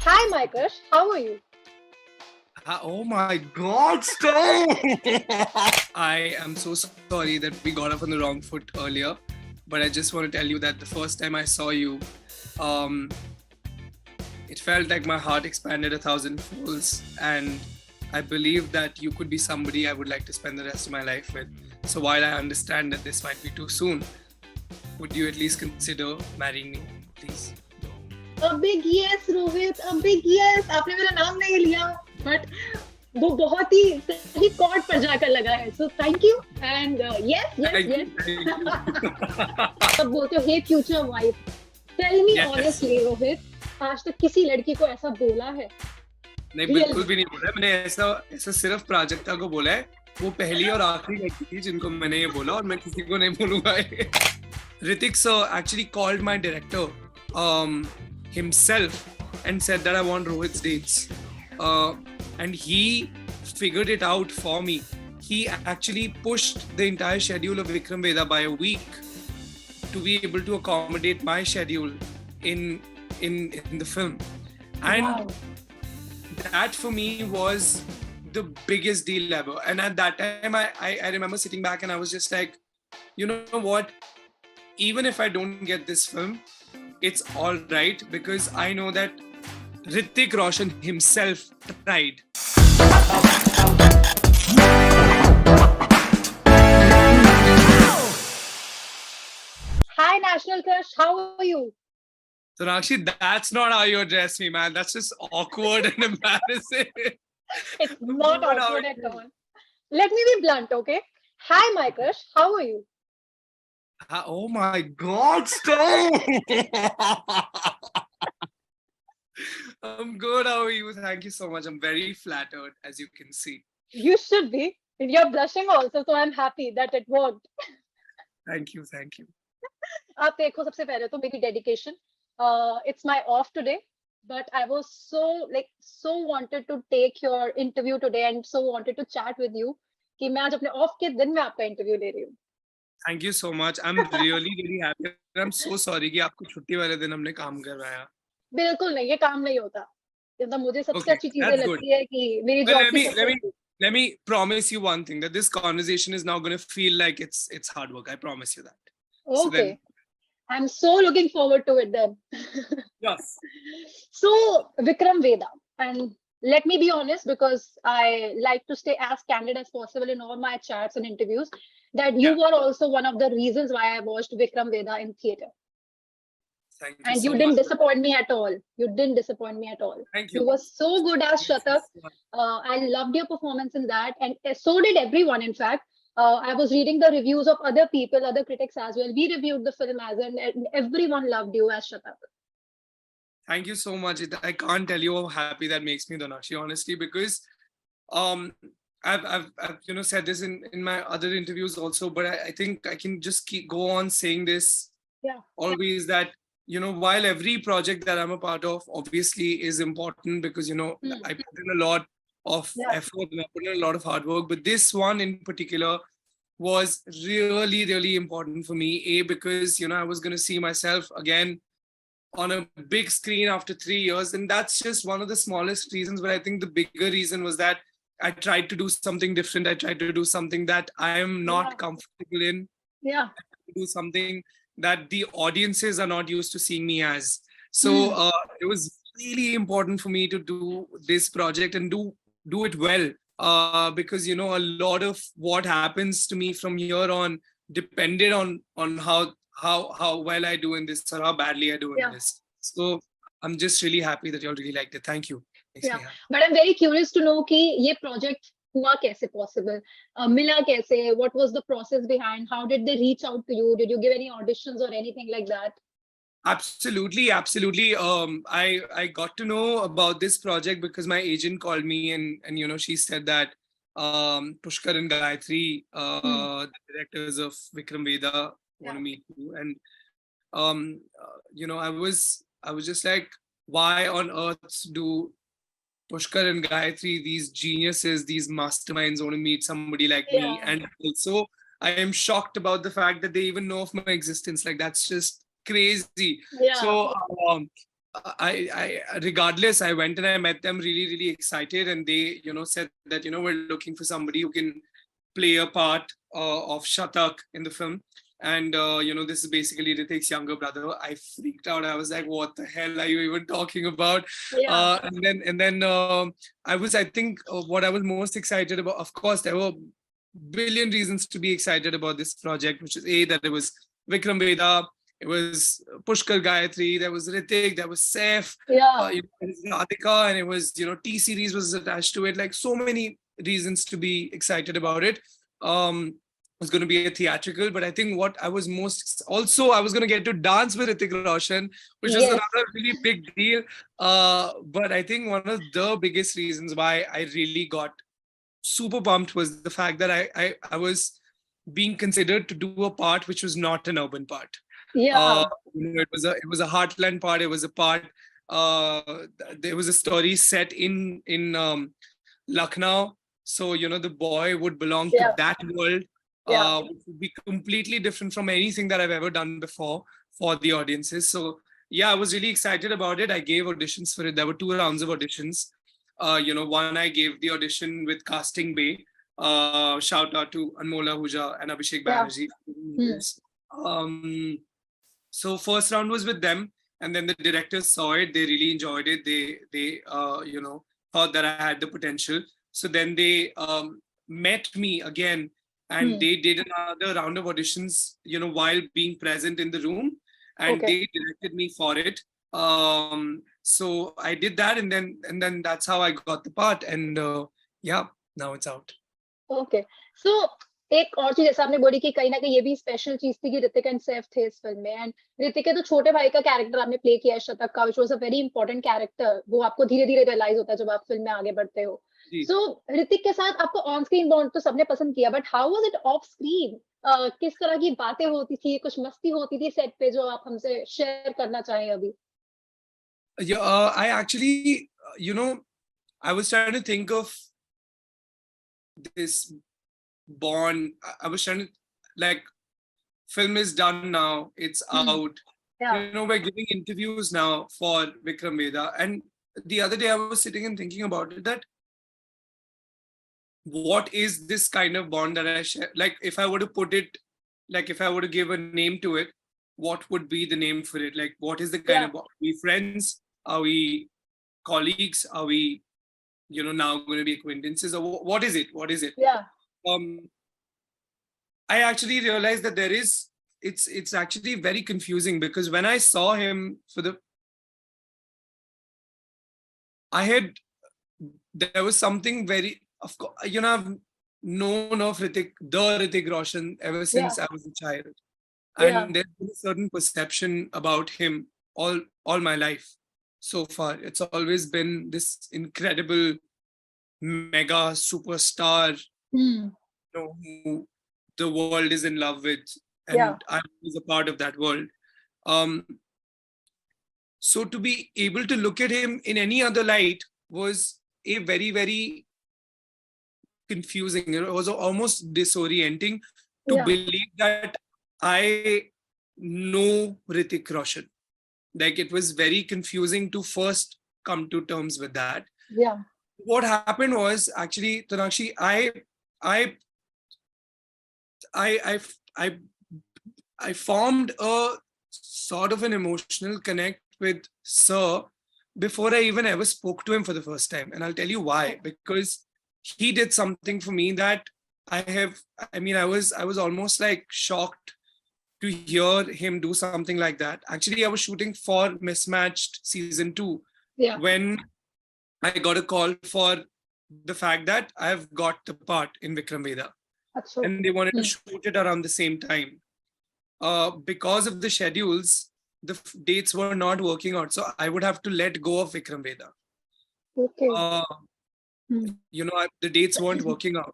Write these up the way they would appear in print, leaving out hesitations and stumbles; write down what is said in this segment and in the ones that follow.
Hi, my crush. How are you? Oh my God, stop! I am so sorry that we got off on the wrong foot earlier, but I just want to tell you that the first time I saw you, um, it felt like my heart expanded 1,000 folds, and I believe that you could be somebody I would like to spend the rest of my life with. So while I understand that this might be too soon, would you at least consider marrying me, please? A big yes, Rohit. A big yes. आपने मेरा नाम नहीं लिया, but वो बहुत ही सही cord पर जाकर लगा है. So thank you and yes. Thank Yes. you. अब बोलते हो hey future wife. Tell me Yes. honestly, Rohit. आज तक किसी लड़की को ऐसा बोला है? नहीं, बिल्कुल भी नहीं बोला. मैंने ऐसा सिर्फ प्राजक्ता को बोला है. वो पहली और आखिरी लड़की थी जिनको मैंने ये बोला, और मैं किसी को नहीं बोलूंगा. Hrithik sir actually called my director himself and said that I want Rohit's dates, and he figured it out for me. He actually pushed the entire schedule of Vikram Vedha by a week to be able to accommodate my schedule in the film. And Wow. that for me was the biggest deal ever. And at that time, I remember sitting back and I was just like, you know what? Even if I don't get this film, it's all right, because I know that Hrithik Roshan himself tried. Hi, National Crush. How are you? So Rakshi, that's not how you address me, man. That's just awkward and embarrassing. It's not What awkward are at you? all. Let me be blunt, okay? Hi, my crush. How are you? Oh my God, stop! I'm good. How are you? Thank you so much. I'm very flattered, as you can see. You should be. You're blushing also, so I'm happy that it worked. Thank you. Thank you. आप देखो सबसे पहले तो मेरी dedication. It's my off today, but I was so wanted to take your interview today and so wanted to chat with you कि मैं आज अपने off के दिन में आपका interview ले रही हूँ. Thank you so much. I'm really, really happy. I'm so sorry कि आपको छुट्टी वाले दिन हमने काम करवाया. बिल्कुल नहीं, ये काम नहीं होता. मतलब मुझे सबसे Okay, अच्छी चीजें that's good. लगती है कि मेरी Well, job की let me promise you one thing, that this conversation is now going to feel like it's hard work. I promise you that. So then, Okay. I'm so looking forward to it then. yes. So, Vikram Vedha, and let me be honest, because I like to stay as candid as possible in all my chats and interviews, that you Yeah. were also one of the reasons why I watched Vikram Vedha in theater. Thank you And so you didn't much. disappoint me at all. You didn't disappoint me at all. Thank You you. were so good as Yes, Shatak. yes. I loved your performance in that, and so did everyone. In fact, I was reading the reviews of other people, other critics as well. We reviewed the film as well, and everyone loved you as Shatak. Thank you so much. I can't tell you how happy that makes me, Donakshi, honestly, because um I've said this in my other interviews also, but I think I can just keep go on saying this Yeah. always, that while every project that I'm a part of obviously is important, because I put in a lot of Yeah. effort and I put in a lot of hard work, but this one in particular was really, really important for me. Because I was going to see myself again on a big screen after 3 years, and that's just one of the smallest reasons. But I think the bigger reason was that I tried to do something different. I tried to do something that I am not Yeah. comfortable in. Yeah. Do something that the audiences are not used to seeing me as. So it was really important for me to do this project and do it well, because a lot of what happens to me from here on depended on how well I do in this, or how badly I do in this. So I'm just really happy that you all really liked it. Thank you. Makes me Yeah, happy. but I'm very curious to know कि ये project हुआ कैसे possible? मिला कैसे? What was the process behind? How did they reach out to you? Did you give any auditions or anything like that? Absolutely, absolutely. I got to know about this project because my agent called me, and she said that Pushkar and Gayatri, the directors of Vikram Vedha, want to meet you. And I was just like, why on earth do Pushkar and Gayatri, these geniuses, these masterminds, want to meet somebody like me? And also, I am shocked about the fact that they even know of my existence. Like, that's just crazy. Yeah. So regardless, I went and I met them really excited, and they, said that, we're looking for somebody who can play a part of Shatak in the film. And, this is basically Hrithik's younger brother. I freaked out. I was like, what the hell are you even talking about? Yeah. I think what I was most excited about, of course, there were billion reasons to be excited about this project, which is that it was Vikram Vedha, it was Pushkar, Gayatri, there was Hrithik, there was Saif, Yeah. Radhika, and it was, T series was attached to it. Like, so many reasons to be excited about it. It was going to be a theatrical, but I think what I was most, also I was going to get to dance with Hrithik Roshan, which was Yes. another really big deal. But I think one of the biggest reasons why I really got super pumped was the fact that I was being considered to do a part which was not an urban part. Yeah. It was a heartland part. It was a part. There was a story set in Lucknow, so the boy would belong to Yeah. that world, Yeah. which would be completely different from anything that I've ever done before for the audiences. So yeah, I was really excited about it. I gave auditions for it. There were 2 rounds of auditions. One I gave the audition with Casting Bay. Shout out to Anmola Huja and Abhishek Yeah. Banerjee. Hmm. So first round was with them, and then the directors saw it. They really enjoyed it. They thought that I had the potential. So then they met me again, and they did another round of auditions, while being present in the room, and Okay. they directed me for it. So I did that, and then that's how I got the part, and yeah, now it's out. Okay so एक और चीज जैसे आपने बोली कि कहीं ना कहीं ये भी स्पेशल चीज थी कि ऋतिक एंड सैफ थे इस फिल्म में एंड ऋतिक के तो छोटे भाई का कैरेक्टर आपने प्ले किया है शतक का which was a very important character वो आपको धीरे धीरे रियलाइज होता है जब आप फिल्म में आगे बढ़ते हो जी। सो ऋतिक के साथ आपको ऑन स्क्रीन बॉन्ड तो सबने पसंद किया but how was it of screen किस तरह की बातें होती थी कुछ मस्ती होती थी सेट पे जो आप हमसे शेयर करना चाहें अभी Yeah, I actually, I was trying to think of this bond. I was trying to, like, film is done now, it's out. yeah We're giving interviews now for Vikram Vedha. And the other day I was sitting and thinking about it, that what is this kind of bond that I share? Like, if I were to put it, like, if I were to give a name to it, what would be the name for it? Like, what is the kind of bond? Are we friends? Are we colleagues? Are we, now going to be acquaintances? Or what is it? What is it? yeah I actually realized that it's actually very confusing, because when I saw him there was something very, of course, I've known of Hrithik Roshan ever since I was a child. And there's been a certain perception about him all my life so far. It's always been this incredible mega superstar, who the world is in love with, and I was a part of that world. So to be able to look at him in any other light was a very, very confusing. It was almost disorienting to believe that I know Hrithik Roshan. Like, it was very confusing to first come to terms with that. Yeah. What happened was, actually, Tanakshi, I formed a sort of an emotional connect with Sir before I even ever spoke to him for the first time. And I'll tell you why. Because he did something for me that I was almost like shocked to hear him do something like that. Actually, I was shooting for Mismatched season 2 when I got a call for the fact that I've got the part in Vikram Vedha. And they wanted to shoot it around the same time. Because of the schedules, the dates were not working out. So I would have to let go of Vikram Vedha. Okay. The dates weren't working out.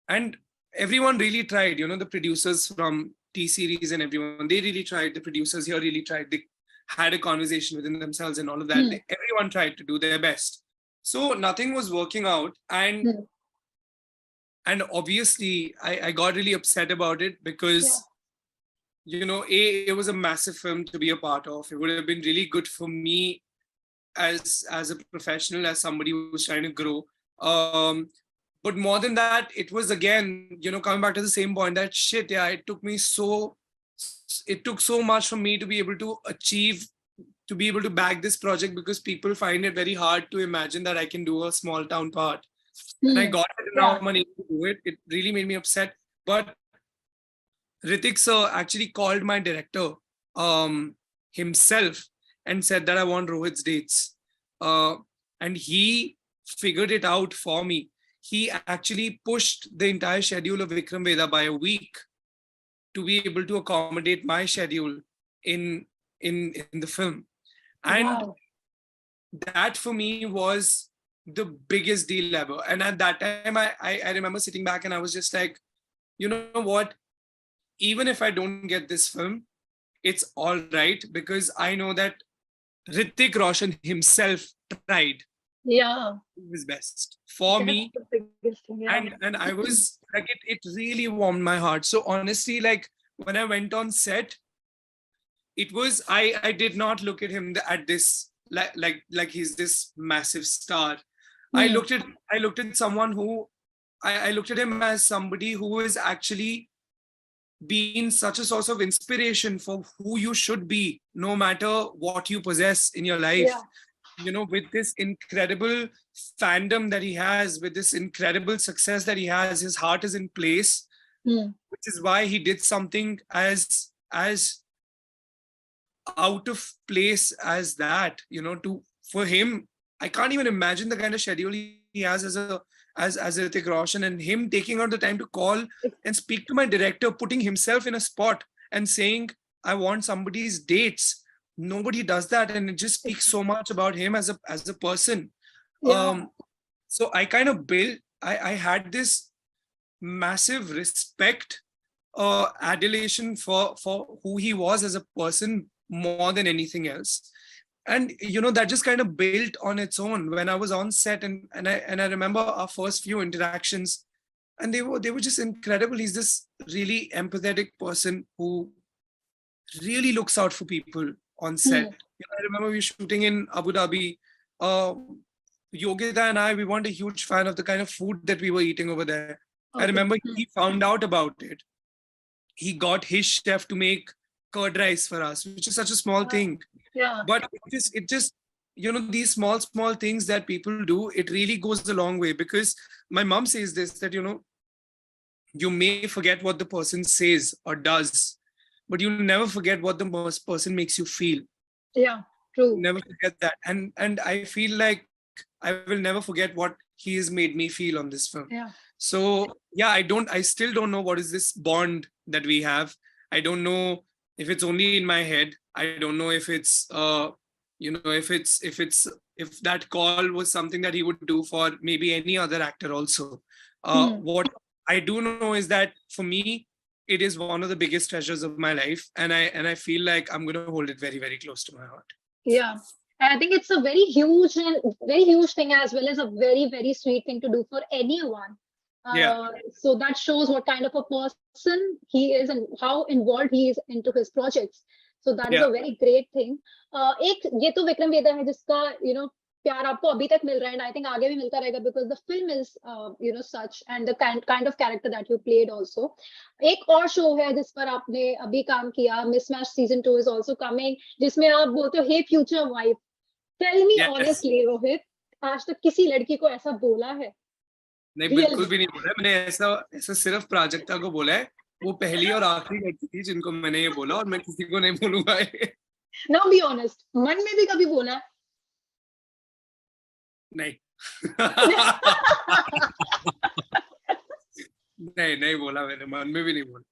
And everyone really tried, the producers from T series and everyone, they really tried. The producers here really tried. They had a conversation within themselves and all of that. Everyone tried to do their best. So nothing was working out. And obviously I got really upset about it because, it was a massive film to be a part of. It would have been really good for me as a professional, as somebody who's trying to grow. But more than that, it was again, coming back to the same point that shit, yeah, it took so much for me to be able to achieve, to be able to back this project, because people find it very hard to imagine that I can do a small town part. And I got it, and now I'm unable to do it. It really made me upset. But Hrithik sir actually called my director himself and said that I want Rohit's dates. And he figured it out for me. He actually pushed the entire schedule of Vikram Vedha by a week to be able to accommodate my schedule in the film. And that for me was the biggest deal ever. And at that time, I remember sitting back and I was just like, you know what? Even if I don't get this film, it's all right, because I know that Hrithik Roshan himself tried his best for me. And I was like, it really warmed my heart. So honestly, like when I went on set, it was, I did not look at him at this like he's this massive star. I looked at someone who I looked at him as somebody who is actually been such a source of inspiration for who you should be, no matter what you possess in your life. With this incredible fandom that he has, with this incredible success that he has, his heart is in place, which is why he did something as out of place as that. For him, I can't even imagine the kind of schedule he has as Hrithik Roshan, and him taking out the time to call and speak to my director, putting himself in a spot and saying, I want somebody's dates. Nobody does that, and it just speaks so much about him as a person. So I kind of I had this massive respect, adulation for who he was as a person more than anything else. And that just kind of built on its own when I was on set, and I remember our first few interactions, and they were just incredible. He's this really empathetic person who really looks out for people on set. I remember we were shooting in Abu Dhabi. Yogita and I, we weren't a huge fan of the kind of food that we were eating over there. I remember he found out about it. He got his chef to make curd rice for us, which is such a small thing. But it just these small things that people do, it really goes a long way. Because my mom says this, that you may forget what the person says or does, but you never forget what the person makes you feel. True. Never forget that. And I feel like I will never forget what he has made me feel on this film. So I still don't know what is this bond that we have. I don't know if it's only in my head. I don't know if it's if that call was something that he would do for maybe any other actor also. What I do know is that for me, it is one of the biggest treasures of my life, and I feel like I'm going to hold it very, very close to my heart. I think it's a very huge thing, as well as a very, very sweet thing to do for anyone. So that shows what kind of a person he is and how involved he is into his projects. So that is a very great thing. एक ये तो विक्रम वेदा है जिसका प्यार आपको अभी तक मिल रहा है, and I think आगे भी मिलता रहेगा, because the film is such, and the kind of character that you played also. एक और शो है जिस पर आपने अभी काम किया, Mismatch season 2 is also coming, जिसमें आप बोलते हो, hey future wife. Tell me honestly, Rohit, आज तक किसी लड़की को ऐसा बोला है? नहीं, बिल्कुल भी नहीं बोला है मैंने. ऐसा सिर्फ प्राजक्ता को बोला है. वो पहली और आखिरी लड़की थी जिनको मैंने ये बोला, और मैं किसी को नहीं बोलूंगा. Now be honest, मन में भी कभी बोला? नहीं. नहीं बोला मैंने, मन में भी नहीं बोला.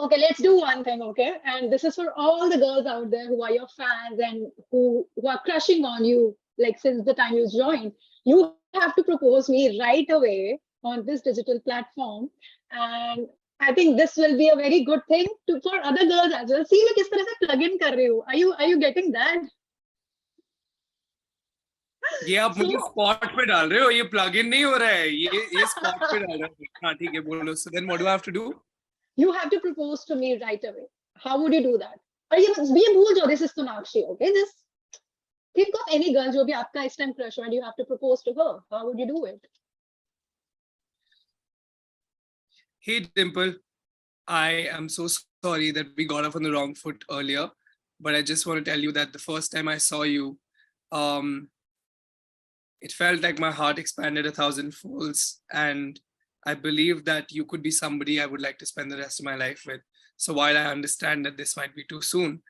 Okay, let's do one thing, okay? And this is for all the girls out there who are your fans and who are crushing on you, like since the time you joined. You have to propose me right away on this digital platform, and I think this will be a very good thing for other girls as well. See, मैं किस तरह से plug in कर रही हूँ. Are you getting that? ये आप मुझे स्पॉट पे डाल रहे हो, ये प्लग इन नहीं हो रहा है, ये स्पॉट पे डाल रहे हो. हाँ ठीक है, बोलो. So then what do I have to do? You have to propose to me right away. How would you do that? और ये भूल जाओ, this is Sonakshi, okay? Just think of any girl जो भी आपका इस time crush हो and you have to propose to her. How would you do it? Hey Dimple, I am so sorry that we got off on the wrong foot earlier, but I just want to tell you that the first time I saw you, it felt like my heart expanded 1,000 folds, and I believe that you could be somebody I would like to spend the rest of my life with. So while I understand that this might be too soon,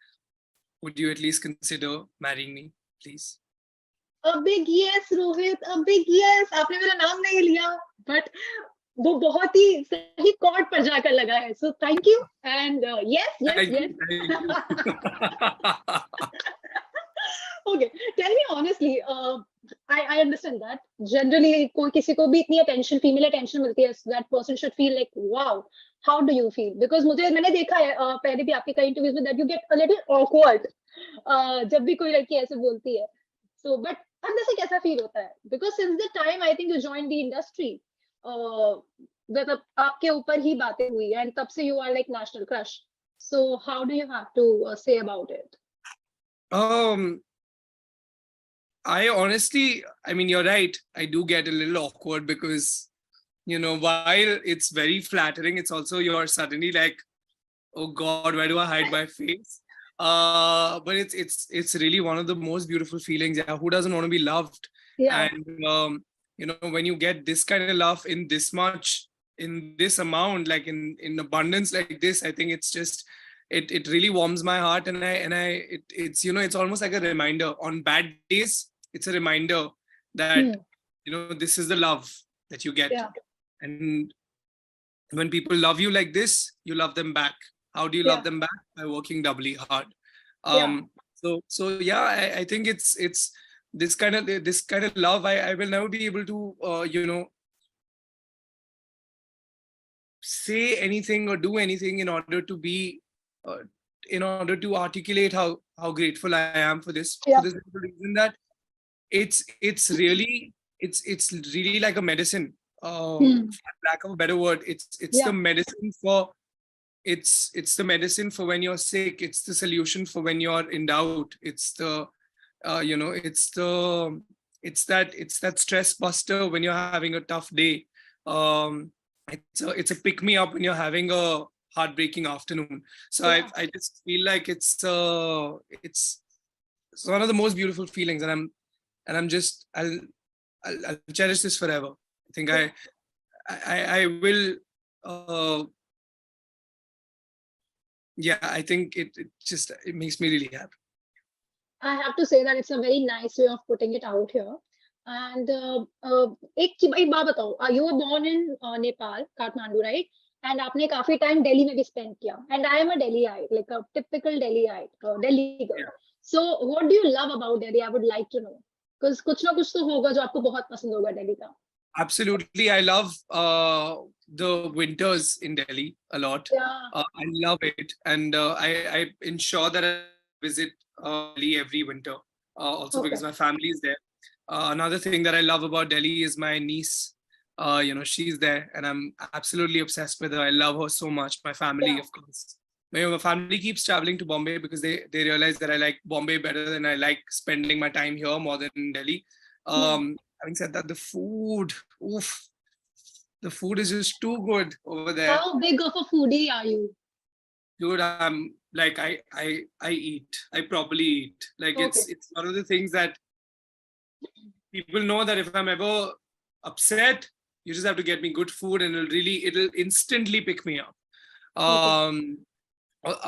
would you at least consider marrying me, please? A big yes, Rohit. A big yes. आपने मेरा नाम नहीं लिया, but वो बहुत ही सही cord पर जाकर लगा है. So thank you and yes. Thank you. Okay, tell me honestly. I understand that generally कोई किसी को भी इतनी attention, female attention मिलती है, that person should feel like wow. How do you feel? Because मैंने देखा है पहले भी आपके कई interviews में that you get a little awkward जब भी कोई लड़की ऐसे बोलती है. So but अंदर से कैसा feel होता है? Because since the time I think you joined the industry, मतलब आपके ऊपर ही बातें हुई and तब से you are like national crush. So how do you have to say about it? I honestly, I mean, you're right. I do get a little awkward because, while it's very flattering, it's also you're suddenly like, oh God, where do I hide my face? But it's really one of the most beautiful feelings. Yeah, who doesn't want to be loved? Yeah. And when you get this kind of love in this much, in this amount, like in abundance like this, I think it's just it really warms my heart, and it's it's almost like a reminder. On bad days, it's a reminder that this is the love that you get. Yeah. And when people love you like this, you love them back. How do you love them back? By working doubly hard. So yeah, I think it's this kind of love. I will never be able to say anything or do anything in order to be in order to articulate how grateful I am for this. For this reason that it's really like a medicine. For lack of a better word, it's the medicine for it's the medicine for when you're sick. It's the solution for when you're in doubt. It's the it's that stress buster when you're having a tough day. It's a pick me up when you're having a heartbreaking afternoon. So I just feel like it's one of the most beautiful feelings, and I'll cherish this forever. I think I will. I think it makes me really happy. I have to say that it's a very nice way of putting it out here. And एक बात बताओ, you were born in Nepal, Kathmandu, right? And आपने काफी time Delhi में भी spend किया. And I am a Delhiite, like a typical Delhiite, Delhi girl. Yeah. So what do you love about Delhi? I would like to know. Because कुछ ना कुछ तो होगा जो आपको बहुत पसंद होगा Delhi का. Absolutely, I love the winters in Delhi a lot. Yeah. I love it, and I ensure that I visit Delhi every winter. Also because my family is there. Another thing that I love about Delhi is my niece. She's there, and I'm absolutely obsessed with her. I love her so much. My family, of course. My family keeps traveling to Bombay because they realize that I like Bombay better than I like spending my time here more than in Delhi. Having said that, the food is just too good over there. How big of a foodie are you? Dude, I'm like I eat. I properly eat. Like it's one of the things that people know that if I'm ever upset, you just have to get me good food, and it'll instantly pick me up.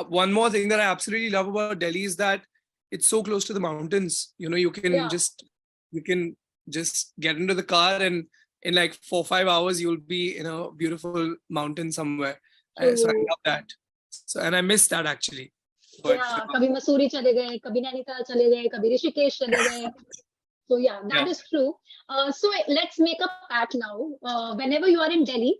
One more thing that I absolutely love about Delhi is that it's so close to the mountains. You can just get into the car, and in like 4 or 5 hours you'll be in a beautiful mountain somewhere. So I love that. So, and I miss that actually. But, कभी मसूरी चले गए, कभी नैनीताल चले गए, कभी ऋषिकेश चले गए. So that is true. So let's make a pact now. Whenever you are in Delhi,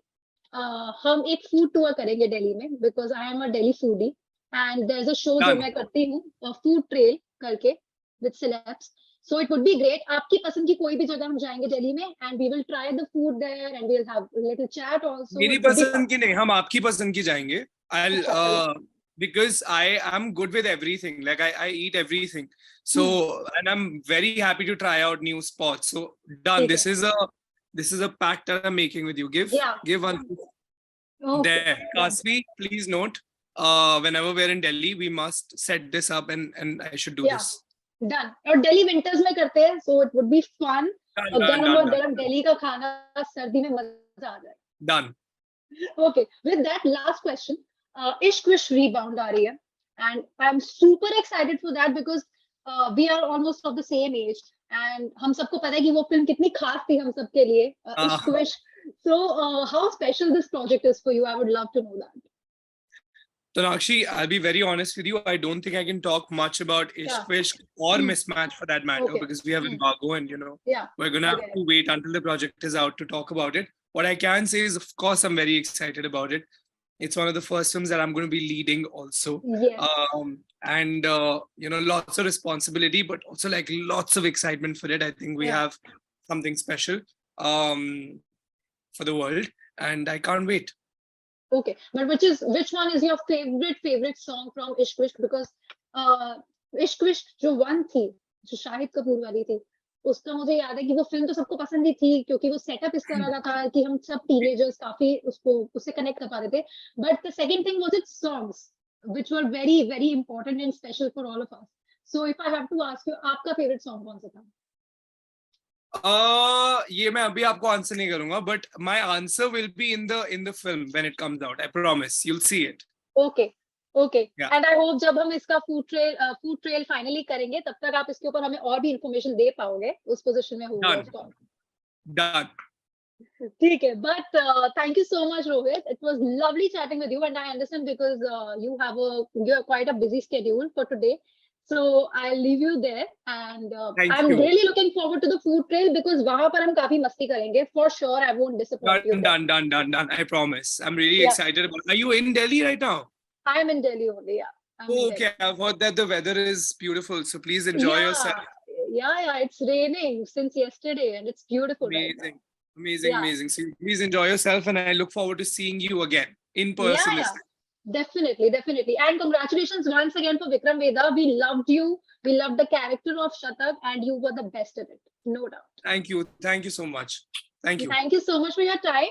हम एक food tour करेंगे Delhi में, because I am a Delhi foodie, and there's a show जो मैं करती हूँ, food trail करके with celebs. So it would be great. आपकी पसंद की कोई भी जगह हम जाएंगे दिल्ली में, and we will try the food there, and we'll have a little chat also. मेरी पसंद की नहीं, हम आपकी पसंद की जाएंगे. because I am good with everything. Like I eat everything. So and I'm very happy to try out new spots. So done. ठीक है. This is a pact that I'm making with you. Yeah. Give one Okay. there. Done. Kasvi, please note. Whenever we're in Delhi, we must set this up and I should do Yeah. this. Done. और Delhi winters में करते हैं, so it would be fun. Done, और done, गरम done, और done. गरम दिल्ली का खाना सर्दी में मजा आ जाए. Done. Okay, with that last question, Ishq Wish rebound aa rahi hai, and I'm super excited for that because we are almost of the same age, and हम सबको पता है कि वो फिल्म कितनी खास थी हम सबके लिए, Ishq Wish. So how special this project is for you? I would love to know that. Tonakshi, I'll be very honest with you. I don't think I can talk much about Ishq Wish or Mismatch for that matter, because we have embargo and we're gonna have to wait until the project is out to talk about it. What I can say is, of course, I'm very excited about it. It's one of the first films that I'm going to be leading also. Yes. And lots of responsibility, but also like lots of excitement for it. I think we have something special for the world, and I can't wait. Okay, but which one is your favorite song from Ishq Wish? Because Ishq Wish जो one थी, जो शाहिद कपूर वाली थी, उसका मुझे याद है कि वो फिल्म तो सबको पसंद ही थी क्योंकि वो सेटअप इस तरह का था कि हम सब टीनेजर्स काफी उससे कनेक्ट कर पा रहे थे. But the second thing was its songs, which were very very important and special for all of us. So if I have to ask you, आपका favorite song कौन सा था? ये मैं अभी आपको आंसर नहीं करूंगा, but my answer will be in the film when it comes out. I promise. You'll see it. Okay. Yeah. And I hope जब हम इसका food trail finally करेंगे, तब तक आप इसके ऊपर हमें और भी information दे पाओगे, उस position में होगा. Done. ठीक है. But thank you so much, Rohit. It was lovely chatting with you, and I understand because you have quite a busy schedule for today. So I'll leave you there, and I'm really looking forward to the food trail because वहाँ पर हम काफी मस्ती करेंगे. For sure, I won't disappoint you. Done. I promise. I'm really excited about it. Are you in Delhi right now? I'm in Delhi only. Yeah. Okay. I've heard that the weather is beautiful, so please enjoy yourself. Yeah. It's raining since yesterday, and it's beautiful. Amazing. So please enjoy yourself, and I look forward to seeing you again in person. Yeah. Definitely. And congratulations once again for Vikram Vedha. We loved you. We loved the character of Shatak, and you were the best at it. No doubt. Thank you so much. Thank you. Thank you so much for your time.